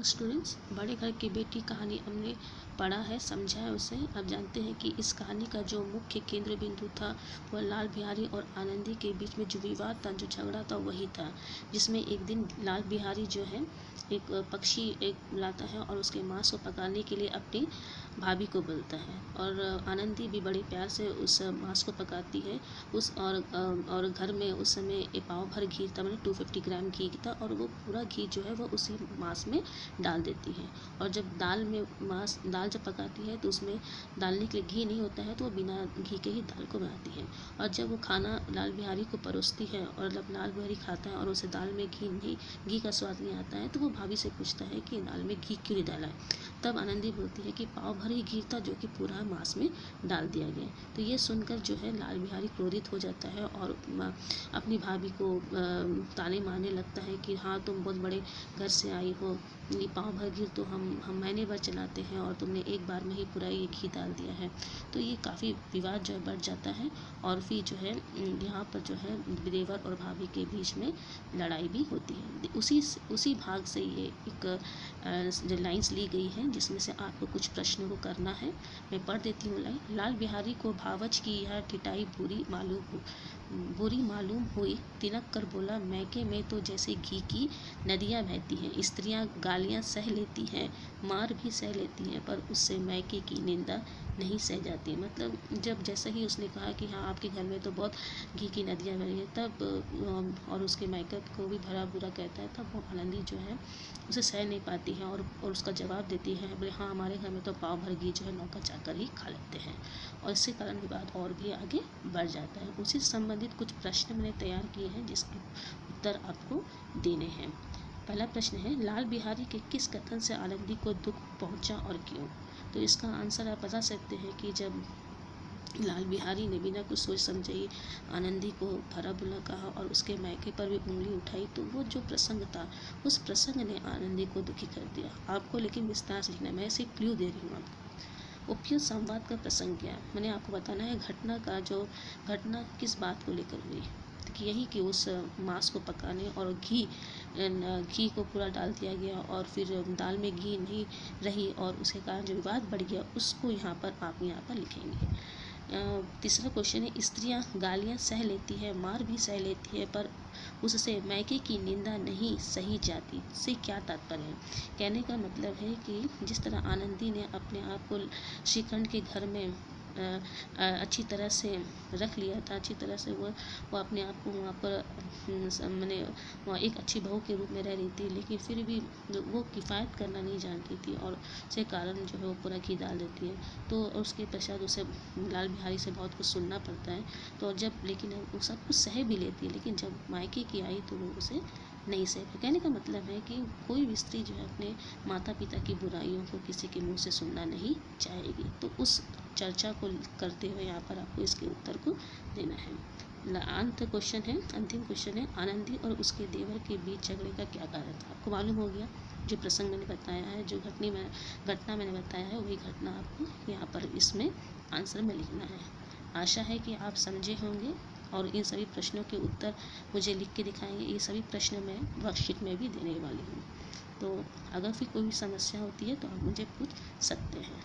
Students, बड़े घर की बेटी कहानी हमने पढ़ा है, समझा है उसे। अब जानते हैं कि इस कहानी का जो मुख्य केंद्र बिंदु था वह लाल बिहारी और आनंदी के बीच में जो विवाद था, जो झगड़ा था, वही था। जिसमें एक दिन लाल बिहारी जो है एक पक्षी एक लाता है और उसके मांस को पकाने के लिए अपनी भाभी को बोलता है, और आनंदी भी बड़े प्यार से उस मांस को पकाती है। और घर में उस समय एक पाव भर घी था, मैंने 250 ग्राम घी था, और वो पूरा घी जो है वो उसी मांस में डाल देती है। और जब दाल जब पकाती है तो उसमें डालने के लिए घी नहीं होता है, तो वो बिना घी के ही दाल को बनाती है। और जब वो खाना लाल बिहारी को परोसती है और जब लाल बिहारी खाता है और उसे दाल में घी का स्वाद नहीं आता है, तो वो भाभी से पूछता है कि दाल में घी क्यों नहीं डाला है। तब आनंदी बोलती है कि पाव भर ही घी था जो कि पूरा मांस में डाल दिया गया। तो ये सुनकर जो है लाल बिहारी क्रोधित हो जाता है और अपनी भाभी को ताने मारने लगता है कि हाँ, तुम बहुत बड़े घर से आई हो, ये पाव भर घी तो हम महीने भर चलाते हैं और तुमने एक बार में ही पूरा ये घी डाल दिया है। तो ये काफ़ी विवाद जो है बढ़ जाता है, और फिर जो है यहाँ पर जो है देवर और भाभी के बीच में लड़ाई भी होती है। उसी भाग से ये एक जो लाइन्स ली गई हैं, जिसमें से आपको कुछ प्रश्नों को करना है। मैं पढ़ देती हूँ लाइन। लाल बिहारी को भावच की यह ठिठाई बुरी मालूम हुई। तिनक कर बोला, मैके में तो जैसे घी की नदियाँ बहती हैं। स्त्रियाँ गालियाँ सह लेती हैं, मार भी सह लेती हैं, पर उससे मैके की निंदा नहीं सह जाती। मतलब जब जैसा ही उसने कहा कि हाँ, आपके घर में तो बहुत घी की नदियाँ बह रही हैं, तब और उसके मैके को भी भरा बुरा कहता है, तब वो आनंदी जो है उसे सह नहीं पाती है और उसका जवाब देती है, बोले हाँ, हमारे घर में तो पाव भर घी जो है नौकर चाकर ही खा लेते हैं। और इसके कारण विवाद और भी आगे बढ़ जाता है। उसी से संबंधित कुछ प्रश्न मैंने तैयार किए हैं, जिसके उत्तर आपको देने हैं। पहला प्रश्न है, लाल बिहारी के किस कथन से आनंदी को दुख पहुंचा और क्यों? तो इसका आंसर आप बता सकते हैं कि जब लाल बिहारी ने बिना कुछ सोच समझे ही आनंदी को भला बुरा कहा और उसके मैके पर भी उंगली उठाई, तो वो जो प्रसंग था, उस प्रसंग ने आनंदी को दुखी कर दिया। आपको लेकिन विस्तार से लिखना है, मैं सिर्फ क्लू दे रही हूँ आपको। उपयुक्त संवाद का प्रसंग क्या है? मैंने आपको बताना है घटना किस बात को लेकर हुई, कि यही कि उस मांस को पकाने और घी को पूरा डाल दिया गया और फिर दाल में घी नहीं रही और उसके कारण जो विवाद बढ़ गया, उसको यहाँ पर लिखेंगे। तीसरा क्वेश्चन है, स्त्रियां गालियां सह लेती है, मार भी सह लेती है, पर उससे मैके की निंदा नहीं सही जाती। से क्या तात्पर्य है? कहने का मतलब है कि जिस तरह आनंदी ने अपने आप को श्रीखंड के घर में अच्छी तरह से रख लिया था, अच्छी तरह से वो अपने आप को वहाँ पर मैंने वहाँ एक अच्छी बहू के रूप में रह रही थी, लेकिन फिर भी वो किफ़ायत करना नहीं जानती थी और उसके कारण जो है वो पूरा घी डाल देती है। तो उसके पश्चात उसे लाल बिहारी से बहुत कुछ सुनना पड़ता है। तो जब लेकिन वो सब कुछ सह भी लेती है, लेकिन जब मायके की आई तो वो उसे नहीं सह पाई। कहने का मतलब है कि कोई भी स्त्री जो है अपने माता पिता की बुराइयों को किसी के मुंह से सुनना नहीं चाहेगी। तो उस चर्चा को करते हुए यहाँ पर आपको इसके उत्तर को देना है। अंतिम क्वेश्चन है, आनंदी और उसके देवर के बीच झगड़े का क्या कारण था? आपको मालूम हो गया, जो प्रसंग मैंने बताया है, जो घटना मैंने बताया है, वही घटना आपको यहाँ पर इसमें आंसर में लिखना है। आशा है कि आप समझे होंगे और इन सभी प्रश्नों के उत्तर मुझे लिख के दिखाएंगे। ये सभी प्रश्न मैं वर्कशीट में भी देने वाली हूँ। तो अगर फिर कोई भी समस्या होती है तो आप मुझे पूछ सकते हैं।